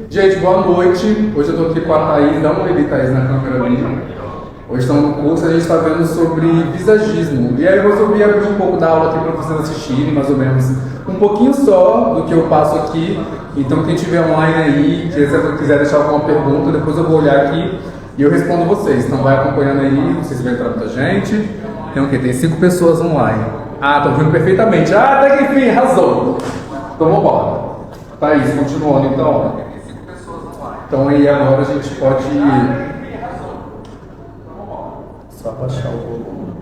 Gente, boa noite. Hoje eu tô aqui com a Thaís. Dá uma olhada, Thaís, na câmera ali. Hoje estamos no curso, a gente está vendo sobre visagismo. E aí eu resolvi abrir um pouco da aula aqui para vocês assistirem, mais ou menos um pouquinho só do que eu passo aqui. Então quem estiver online aí, se quiser deixar alguma pergunta, depois eu vou olhar aqui e eu respondo vocês. Então vai acompanhando aí, não sei se vai entrar muita gente. Tem o quê? Tem 5 pessoas online. Ah, tô vendo perfeitamente. Ah, até que enfim, arrasou. Então vamos embora. Thaís, continuando então. Então aí agora a gente pode só abaixar o volume.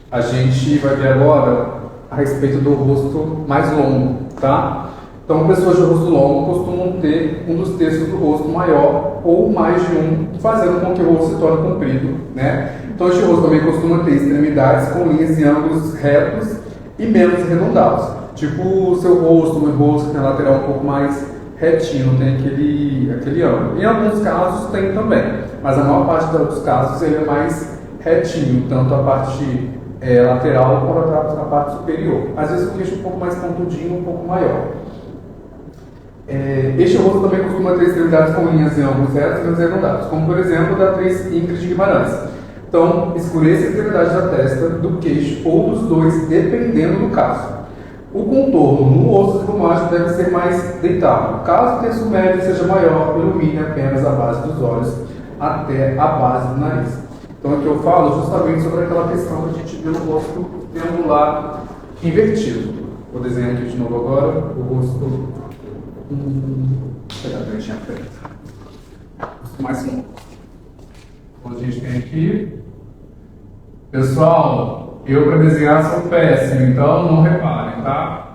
A gente vai ver agora a respeito do rosto mais longo, tá? Então pessoas de rosto longo costumam ter um dos terços do rosto maior ou mais de um, fazendo com que o rosto se torne comprido, né? Então este rosto também costuma ter extremidades com linhas e ângulos retos e menos arredondados. Tipo o seu rosto, o meu rosto, que tem a lateral um pouco mais retinho, tem aquele ângulo. Em alguns casos tem também, mas a maior parte dos casos ele é mais retinho, tanto a parte lateral quanto a parte superior. Às vezes o queixo um pouco mais pontudinho, um pouco maior. Este rosto também costuma ter extremidades com linhas e ângulos retos e menos arredondados, como por exemplo da atriz Ingrid Guimarães. Então, escureça a extremidade da testa, do queixo ou dos dois, dependendo do caso. O contorno no osso espumático deve ser mais deitado. Caso o terço médio seja maior, ilumine apenas a base dos olhos até a base do nariz. Então aqui eu falo justamente sobre aquela questão que a gente vê no rosto triangular invertido. Vou desenhar aqui de novo agora o rosto. Deixa eu pegar a pretinha preta. Rosto mais longo. Então a gente tem aqui. Pessoal, eu para desenhar sou péssimo, então não reparem, tá?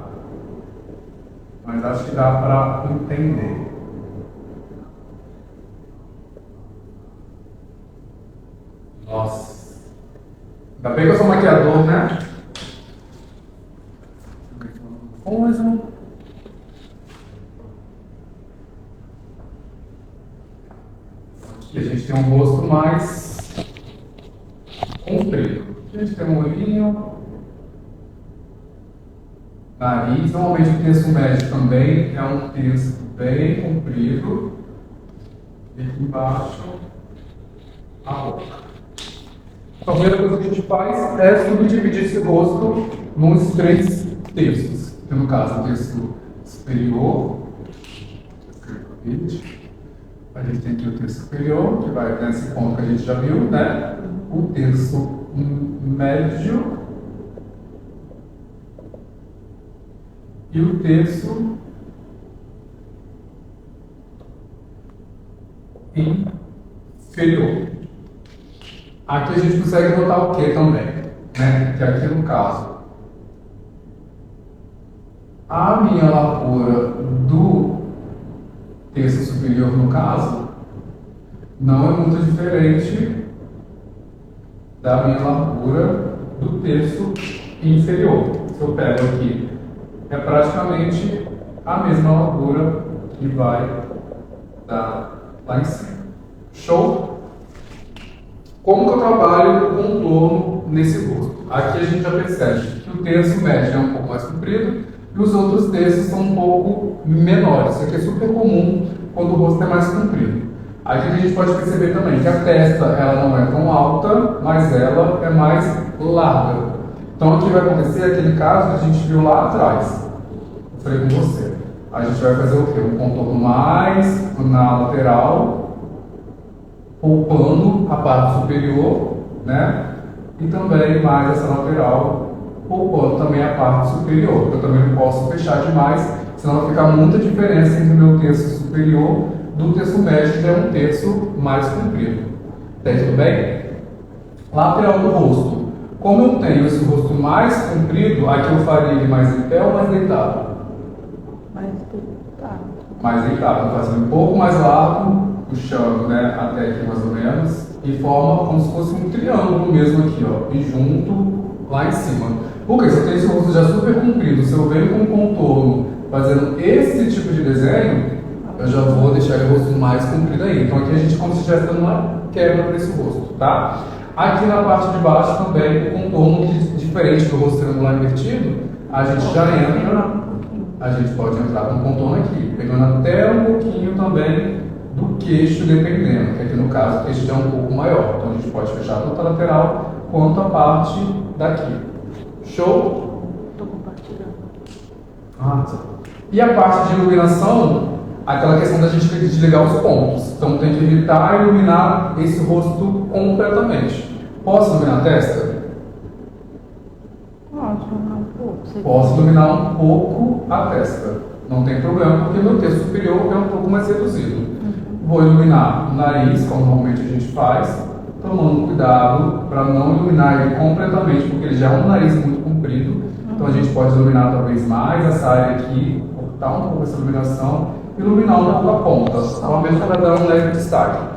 Mas acho que dá para entender. Nossa. Ainda bem que eu sou maquiador, né? Coisa. Aqui a gente tem um rosto mais comprido. A gente tem um olhinho, nariz. Normalmente o terço médio também é um terço bem comprido. E aqui embaixo, a boca. Então, a primeira coisa que a gente faz é subdividir esse rosto nos 3 terços. Que no caso, o terço superior. A gente tem aqui o terço superior, que vai nesse ponto que a gente já viu, né? O terço médio e o terço inferior. Aqui a gente consegue notar o que também, né? Que aqui no caso a minha largura do terço superior, no caso, não é muito diferente da minha largura do terço inferior. Se eu pego aqui, é praticamente a mesma largura que vai dar lá em cima. Show? Como que eu trabalho o contorno nesse rosto? Aqui a gente já percebe que o terço médio é um pouco mais comprido e os outros terços são um pouco menores. Isso aqui é super comum quando o rosto é mais comprido. Aqui a gente pode perceber também que a testa ela não é tão alta, mas ela é mais larga. Então aqui vai acontecer aquele caso que a gente viu lá atrás. Eu falei com você. A gente vai fazer o quê? Um contorno mais na lateral, poupando a parte superior, né? E também mais essa lateral, poupando também a parte superior. Eu também não posso fechar demais, senão vai ficar muita diferença entre o meu terço superior do terço médio, que é um terço mais comprido. Tá tudo bem? Lateral do rosto. Como eu tenho esse rosto mais comprido, aqui eu faria ele mais em pé ou mais deitado? Mais deitado. Mais deitado. Vou fazer um pouco mais largo, puxando, né, até aqui mais ou menos, e forma como se fosse um triângulo mesmo aqui, ó, e junto lá em cima. Porque se eu tenho esse rosto já super comprido, se eu venho com um contorno fazendo esse tipo de desenho, eu já vou deixar o rosto mais comprido aí. Então aqui a gente como se estivesse dando uma quebra para esse rosto, tá? Aqui na parte de baixo também o contorno diferente do rosto triangular invertido, a gente já entra a gente pode entrar com contorno aqui, pegando até um pouquinho também do queixo, dependendo, que aqui no caso o queixo já é um pouco maior, então a gente pode fechar tanto a lateral quanto a parte daqui. Show? Estou compartilhando. Tá. E a parte de iluminação, aquela questão da gente desligar os pontos. Então tem que evitar iluminar esse rosto completamente. Posso iluminar a testa? Posso iluminar um pouco. Posso iluminar um pouco a testa. Não tem problema, porque meu terço superior é um pouco mais reduzido. Vou iluminar o nariz, como normalmente a gente faz, tomando cuidado para não iluminar ele completamente, porque ele já é um nariz muito comprido. Então a gente pode iluminar talvez mais essa área aqui, cortar um pouco essa iluminação, iluminar um pouco a ponta, somente para dar um leve destaque.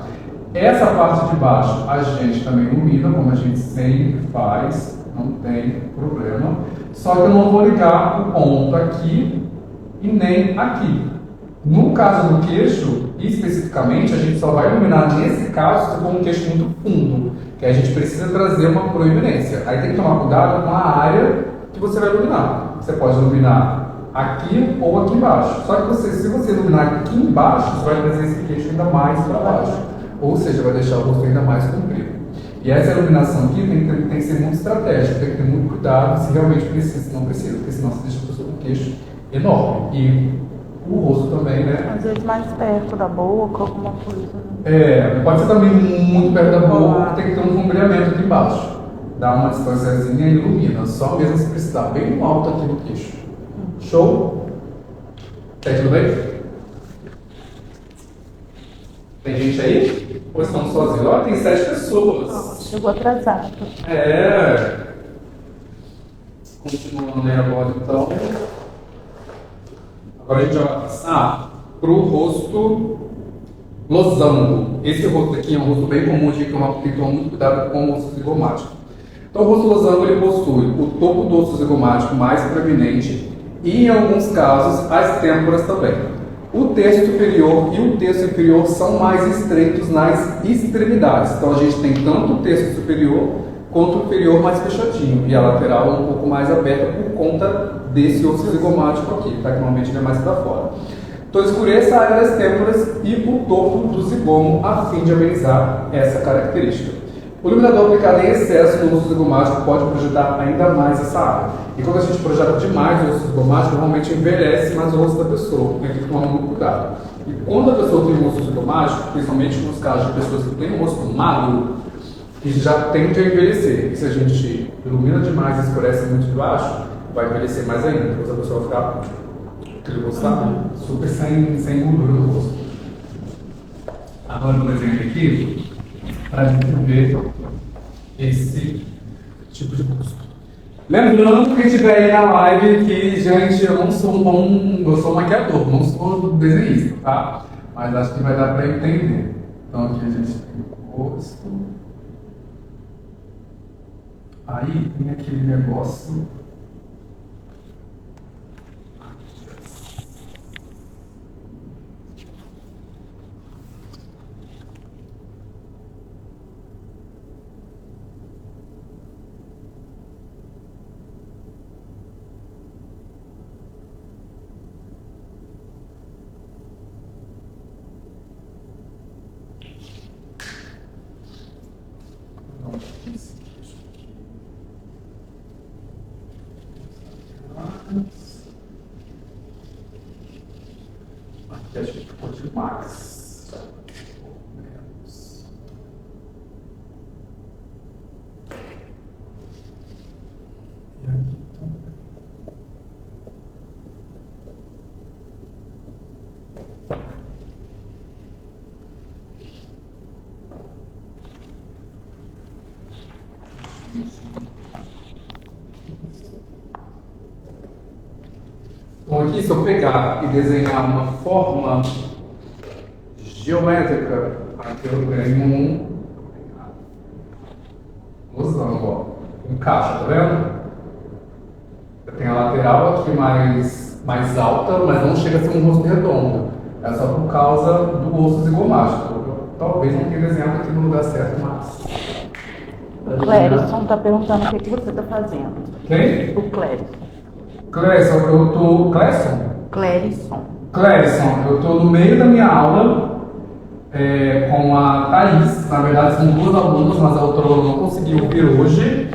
Essa parte de baixo a gente também ilumina, como a gente sempre faz, não tem problema. Só que eu não vou ligar o ponto aqui e nem aqui. No caso do queixo, especificamente, a gente só vai iluminar nesse caso se for um queixo muito fundo, que a gente precisa trazer uma proeminência. Aí tem que tomar cuidado com a área que você vai iluminar. Você pode iluminar aqui ou aqui embaixo. Só que se você iluminar aqui embaixo, você vai trazer esse queixo ainda mais para baixo. Ou seja, vai deixar o rosto ainda mais comprido. E essa iluminação aqui tem que ser muito estratégica, tem que ter muito cuidado se realmente precisa, se não precisa, porque senão você deixa a pessoa com o queixo enorme. E o rosto também, né? Às vezes mais perto da boca, alguma coisa. Né? Pode ser também muito perto da boca, porque tem que ter um sombreamento aqui embaixo. Dá uma distânciazinha e ilumina, só mesmo se precisar, bem alto aqui no queixo. Show? Tá tudo bem? Tem gente aí? Ou estão sozinhos? Olha, tem 7 pessoas. Chegou atrasado. Continuando aí agora, então. Agora a gente já vai passar para o rosto losango. Esse rosto aqui é um rosto bem comum, de que tem que tomar muito cuidado com o osso zigomático. Então o rosto losango ele possui o topo do osso zigomático mais proeminente e, em alguns casos, as têmporas também. O terço superior e o terço inferior são mais estreitos nas extremidades. Então a gente tem tanto o terço superior quanto o inferior mais fechadinho e a lateral um pouco mais aberta por conta desse osso zigomático aqui, tá? Que normalmente ele é mais para fora. Então escureça a área das têmporas e o topo do zigomo a fim de amenizar essa característica. O iluminador aplicado em excesso no osso zigomático pode projetar ainda mais essa área. E quando a gente projeta demais o osso zigomático, normalmente envelhece mais o rosto da pessoa. Tem que tomar muito cuidado. E quando a pessoa tem um osso zigomático, principalmente nos casos de pessoas que têm um rosto magro, que já tende a envelhecer. E se a gente ilumina demais e escurece muito de baixo, vai envelhecer mais ainda. Depois a pessoa vai ficar aquele rosto super sem gordura no rosto. Agora, um exemplo aqui, para a gente ver esse tipo de rosto. Lembrando que tiver aí na live que, gente, eu sou maquiador, não sou desenhista, tá? Mas acho que vai dar para entender. Então aqui a gente tem o rosto. Aí tem aquele negócio. Aqui acho que ficou demais. E aqui também. Então aqui, se eu pegar e desenhar uma forma geométrica, aqui eu ganho um losango, ó. Encaixa, tá vendo? Eu tenho a lateral aqui mais alta, mas não chega a ser um rosto redondo. É só por causa do osso zigomático. Eu talvez não tenha desenhado aqui no lugar certo, mas... O Clérison está perguntando o que você está fazendo. Quem? O Clérison. Clesson, eu tô... Clesson? Clérison. Clérison, eu estou no meio da minha aula com a Thaís. Na verdade, são duas alunas, mas a outra aluna não conseguiu vir hoje.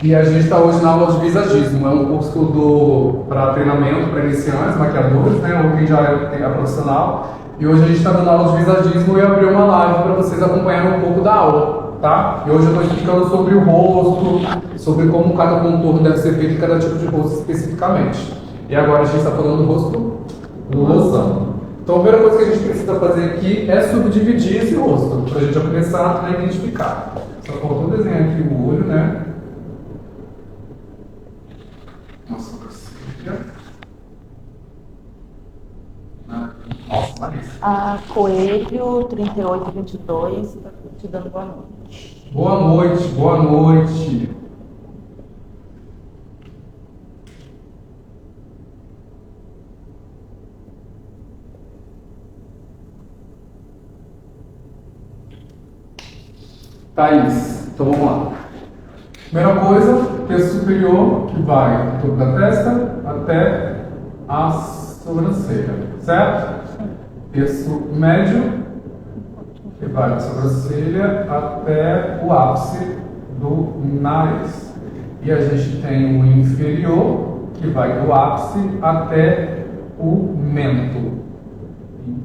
E a gente está hoje na aula de visagismo. É um curso que eu dou para treinamento para iniciantes, maquiadores, né, ou quem já é profissional. E hoje a gente está dando aula de visagismo e eu abri uma live para vocês acompanharem um pouco da aula, tá? E hoje eu estou explicando sobre o rosto, sobre como cada contorno deve ser feito em cada tipo de rosto especificamente. E agora a gente está falando do rosto losango. Então a primeira coisa que a gente precisa fazer aqui é subdividir esse rosto, para a gente já começar a identificar. Só faltou desenhar aqui o olho, né? Nossa, nossa, Larissa. A Coelho 3822 está te dando boa noite. Boa noite, boa noite. Thaís, então vamos lá. Primeira coisa, terço superior, que vai do topo da testa até a sobrancelha, certo? Terço médio, que vai da sobrancelha até o ápice do nariz. E a gente tem o inferior, que vai do ápice até o mento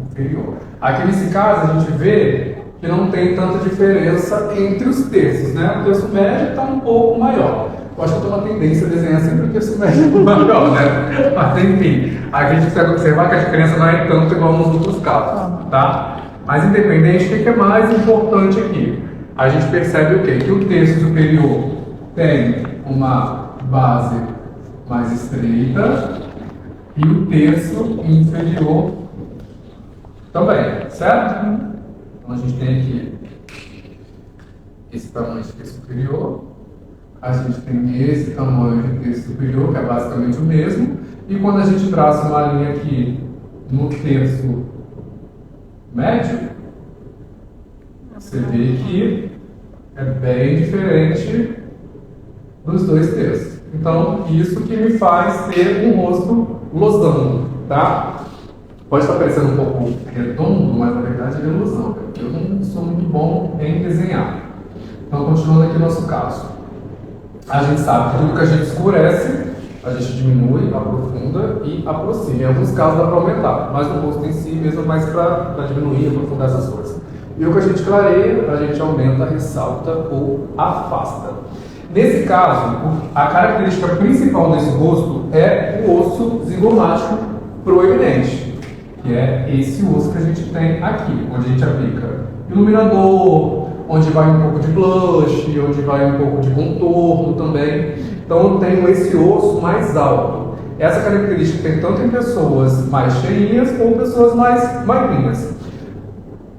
inferior. Aqui nesse caso a gente vê que não tem tanta diferença entre os terços, né? O terço médio está um pouco maior. Eu acho que eu tenho uma tendência a desenhar sempre o terço médio maior, né? Mas enfim, aqui a gente consegue observar que a diferença não é tanto igual nos outros casos, tá? Mas independente, o que é mais importante aqui? A gente percebe o quê? Que o terço superior tem uma base mais estreita e o terço inferior também, certo? Então a gente tem aqui esse tamanho de terço superior, a gente tem esse tamanho de terço superior, que é basicamente o mesmo, e quando a gente traça uma linha aqui no terço médio, você vê que é bem diferente dos dois terços. Então, isso que me faz ter um rosto losango, tá? Pode estar parecendo um pouco redondo, mas na verdade ele é losango, porque eu não sou muito bom em desenhar. Então, continuando aqui o nosso caso. A gente sabe que tudo que a gente escurece, a gente diminui, aprofunda e aproxima. Em alguns casos dá para aumentar, mas no rosto em si mesmo é mais para diminuir, aprofundar essas coisas. E o que a gente clareia, a gente aumenta, ressalta ou afasta. Nesse caso, a característica principal desse rosto é o osso zigomático proeminente, que é esse osso que a gente tem aqui, onde a gente aplica iluminador, onde vai um pouco de blush, onde vai um pouco de contorno também. Então eu tenho esse osso mais alto. Essa característica tem tanto em pessoas mais cheinhas ou pessoas mais magrinhas.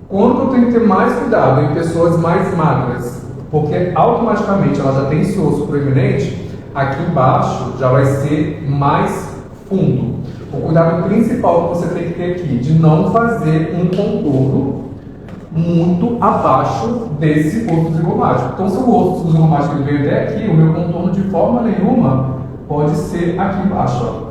Quando eu tenho que ter mais cuidado em pessoas mais magras, porque automaticamente ela já tem esse osso proeminente, aqui embaixo já vai ser mais fundo. O cuidado principal que você tem que ter aqui, de não fazer um contorno muito abaixo desse osso zigomático. Então, se o osso zigomático veio até aqui, o meu contorno de forma nenhuma pode ser aqui embaixo, ó.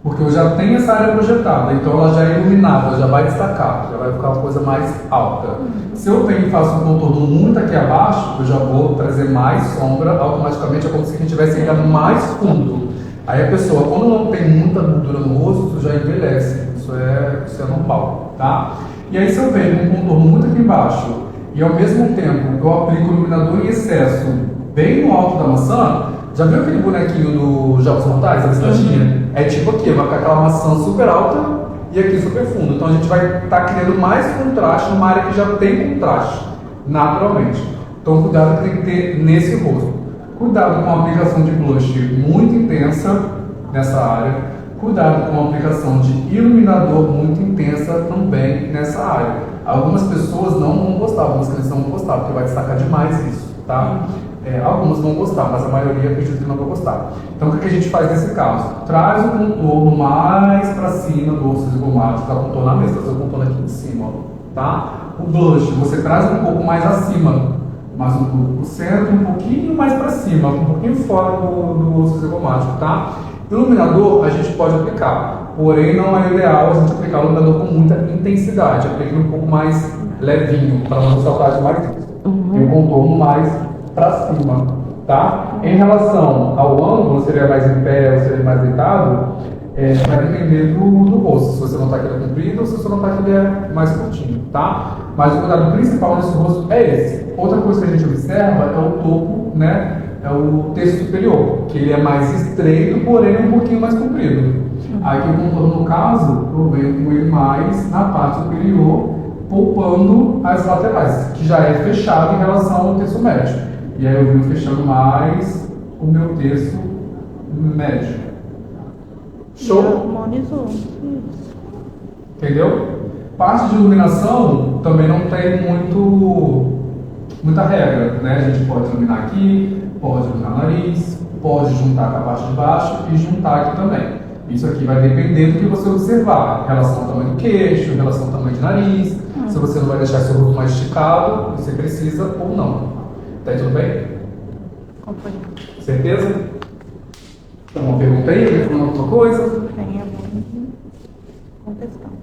Porque eu já tenho essa área projetada, então ela já é iluminada, já vai destacar, já vai ficar uma coisa mais alta. Se eu venho e faço um contorno muito aqui abaixo, eu já vou trazer mais sombra, automaticamente é como se a gente tivesse ainda mais fundo. Aí a pessoa, quando não tem muita gordura no rosto, já envelhece, isso é normal, tá? E aí se eu venho com um contorno muito aqui embaixo, e ao mesmo tempo eu aplico o iluminador em excesso bem no alto da maçã, já viu aquele bonequinho do Jogos Mortais, a escadinha? É tipo aqui, vai ficar aquela maçã super alta e aqui super fundo. Então a gente vai estar criando mais contraste numa área que já tem contraste, naturalmente. Então cuidado que tem que ter nesse rosto. Cuidado com a aplicação de blush muito intensa nessa área. Cuidado com a aplicação de iluminador muito intensa também nessa área. Algumas pessoas não vão gostar, algumas crianças não vão gostar, porque vai destacar demais isso, tá? Algumas vão gostar, mas a maioria acredito que não vai gostar. Então o que a gente faz nesse caso? Traz o contorno mais para cima do osso zigomático, para contornar mesmo, fazer o contorno aqui em cima, ó, tá? O blush, você traz um pouco mais acima, mais um pouco pro centro, um pouquinho mais para cima, um pouquinho fora do osso zigomático, tá? Iluminador a gente pode aplicar porém não é ideal a gente aplicar o iluminador com muita intensidade. Aplique um pouco mais levinho, para não ressaltar demais isso. E o contorno mais para cima, tá? Em relação ao ângulo, seria mais em pé ou seria mais deitado, vai depender do rosto. Se você notar que ele é comprido ou se você notar que ele é mais curtinho, tá? Mas o cuidado principal nesse rosto é esse. Outra coisa que a gente observa é o topo, né? É o terço superior, que ele é mais estreito, porém um pouquinho mais comprido. Aqui o contorno, no caso, eu venho com ele mais na parte superior, poupando as laterais, que já é fechado em relação ao terço médio. E aí eu venho fechando mais o meu terço médio. Show? Harmonizou. Isso. Entendeu? Parte de iluminação também não tem muita regra, né? A gente pode iluminar aqui, pode iluminar o nariz, pode juntar com a parte de baixo e juntar aqui também. Isso aqui vai depender do que você observar, em relação ao tamanho do queixo, em relação ao tamanho do nariz, se você não vai deixar seu rosto mais esticado, você precisa ou não. Tá aí tudo bem? Compreendo. Certeza? Tem uma pergunta aí? Alguém falando alguma coisa? Tem alguém contestando.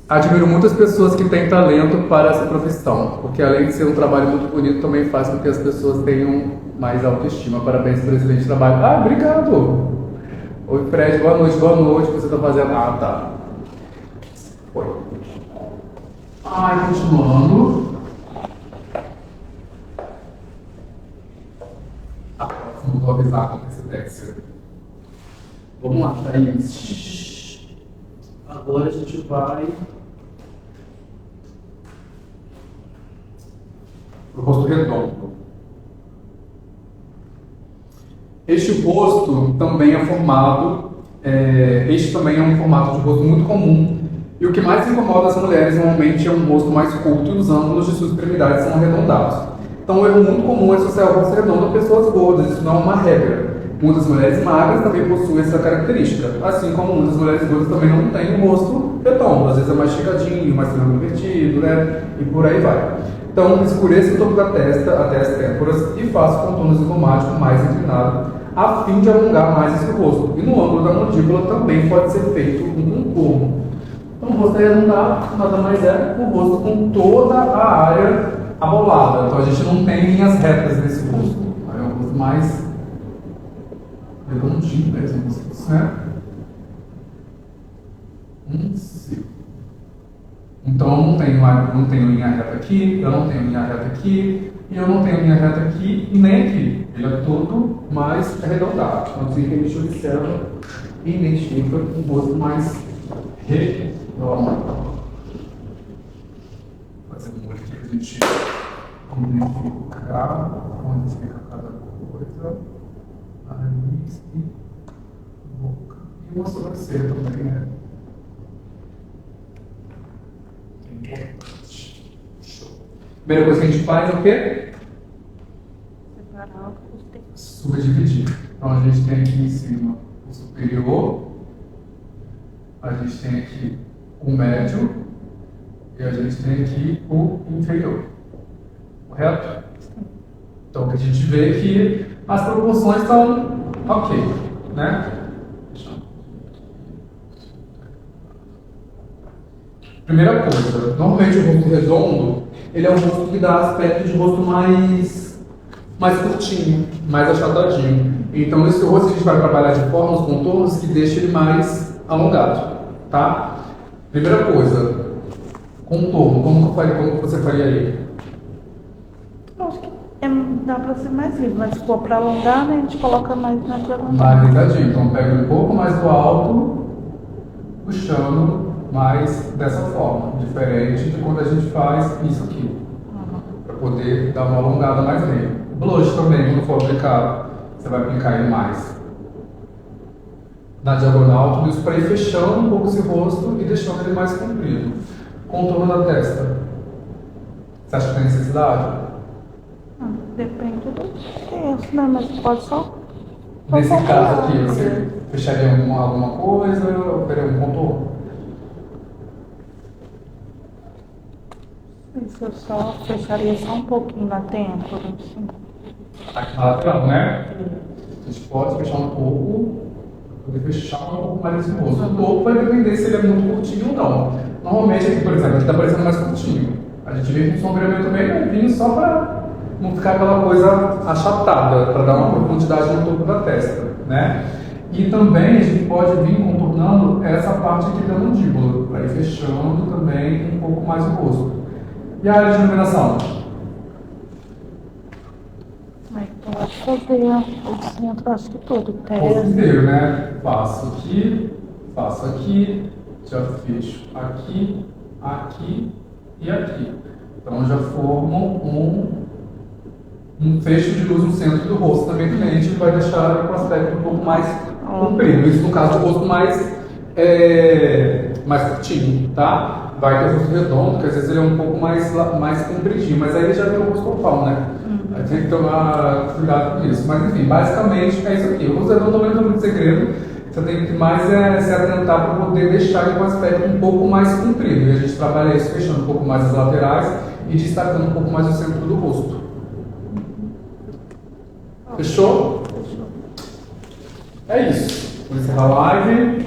Admiro muitas pessoas que têm talento para essa profissão, porque além de ser um trabalho muito bonito, também faz com que as pessoas tenham mais autoestima. Parabéns pelo excelente trabalho. Ah, obrigado! Oi, Fred, boa noite, o que você está fazendo? Ah, tá. Foi. Continuando. Não vou avisar com antecedência. Vamos lá, Thaís. Agora a gente vai pro rosto redondo. Este rosto também é formado, este também é um formato de rosto muito comum. E o que mais incomoda as mulheres normalmente é um rosto mais curto e os ângulos de suas extremidades são arredondados. Então, um erro muito comum é associar o rosto redondo a pessoas gordas, isso não é uma regra. Muitas mulheres magras também possuem essa característica, assim como muitas mulheres gordas também não têm um rosto redondo, às vezes é mais chegadinho, mais triângulo invertido, né? E por aí vai. Então, escureça o topo da testa até as têmporas e faça o contorno zigomático mais inclinado, a fim de alongar mais esse rosto. E no ângulo da mandíbula também pode ser feito um contorno. Então, o rosto arredondado nada mais é o rosto com toda a área abolada. Então, a gente não tem linhas retas nesse rosto. É um rosto mais redondinho mesmo, né? Sim. Então, eu não tenho linha reta aqui, eu não tenho linha reta aqui, e eu não tenho linha reta aqui e nem aqui. Ele é todo mais arredondado. Então, assim que a gente observa e identifica um rosto mais redondo. Fazendo um olho aqui que a gente identifica onde fica cada coisa. Nariz e boca. E uma sobrancelha também, né? Importante. Show. Primeira coisa que a gente faz é o quê? Separar os textos. Subdividir. Então a gente tem aqui em cima o superior, a gente tem aqui o médio e a gente tem aqui o inferior. Correto? Então o que a gente vê é que as proporções estão ok, né? Primeira coisa, normalmente o rosto redondo, ele é um rosto que dá aspecto de rosto mais curtinho, mais achatadinho. Então nesse rosto a gente vai trabalhar de formas, contornos que deixam ele mais alongado, tá? Primeira coisa, contorno, como que você faria ele? Eu acho que dá pra ser mais livre, mas se for pra alongar, né, a gente coloca mais na diagonal. Mais deitadinho, então pega um pouco mais do alto, puxando mais dessa forma, diferente de quando a gente faz isso aqui, para poder dar uma alongada mais nele. O blush também, quando for aplicar, você vai aplicar ele mais na diagonal, tudo isso para ir fechando um pouco esse rosto e deixando ele mais comprido. Contorno da testa. Você acha que tem necessidade? Depende do texto, né? Mas pode só. Nesse caso aqui, você fecharia alguma coisa ou faria um contorno? Isso eu só fecharia só um pouquinho na têmpora, assim. Aqui na lateral, né? A gente pode fechar um pouco poder fechar um pouco mais esse rosto. O topo vai depender se ele é muito curtinho ou não. Normalmente aqui, por exemplo, a gente está parecendo mais curtinho. A gente vem com um sombreamento bem levinho só para não ficar aquela coisa achatada, para dar uma profundidade no topo da testa, né? E também a gente pode vir contornando essa parte aqui da mandíbula, para ir fechando também um pouco mais o rosto. E a área de iluminação? Pode fazer o centro, acho que todo. O rosto inteiro, né? Faço aqui, já fecho aqui, aqui e aqui. Então já formam um fecho de luz no centro do rosto também, que a gente vai deixar com o aspecto um pouco mais comprido. Isso no caso do rosto mais curtinho, tá? Vai ter o rosto redondo, que às vezes ele é um pouco mais compridinho, mas aí ele já tem o rosto oval, né? Aí tem que tomar cuidado com isso. Mas enfim, basicamente é isso aqui. O rosto redondo também não é muito segredo. Você tem que mais se atentar para poder deixar ele com um aspecto um pouco mais comprido. E a gente trabalha isso fechando um pouco mais as laterais e destacando um pouco mais o centro do rosto. Fechou? Fechou. É isso. Vou encerrar a live.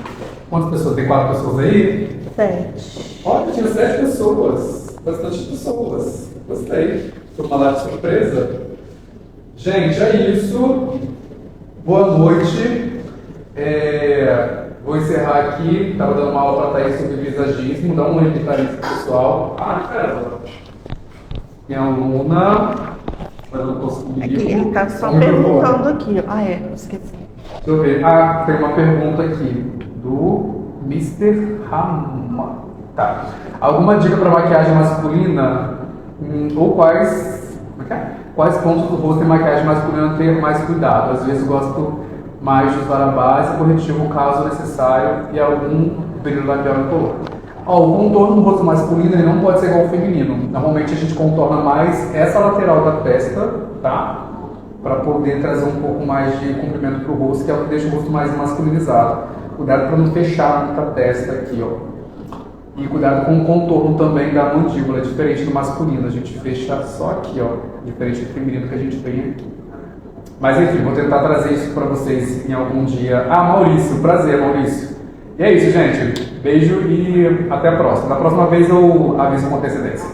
Quantas pessoas? Tem 4 pessoas aí? 7. Olha, tinha 7 pessoas. Bastante pessoas. Gostei. Foi uma live surpresa. Gente, é isso. Boa noite. Vou encerrar aqui. Estava dando uma aula para a Thaís sobre visagismo. Dá um oi para Thaís, pessoal. Caramba. Minha aluna. Mas eu não consegui. Aqui, ele está só perguntando aqui. Esqueci. Deixa eu ver. Tem uma pergunta aqui do Mr. Rama. Tá. Alguma dica para maquiagem masculina? Ou quais pontos do rosto em maquiagem masculina ter mais cuidado? Às vezes gosto mais de usar a base, corretivo caso necessário e algum brilho labial incolor. O contorno do rosto masculino ele não pode ser igual ao feminino. Normalmente a gente contorna mais essa lateral da testa, tá? Para poder trazer um pouco mais de comprimento para o rosto, que é o que deixa o rosto mais masculinizado. Cuidado para não fechar muito a testa aqui, ó. E cuidado com o contorno também da mandíbula, diferente do masculino. A gente fecha só aqui, ó. Diferente do feminino que a gente tem aqui. Mas enfim, vou tentar trazer isso para vocês em algum dia. Maurício, prazer, Maurício. E é isso, gente. Beijo e até a próxima. Na próxima vez eu aviso com antecedência.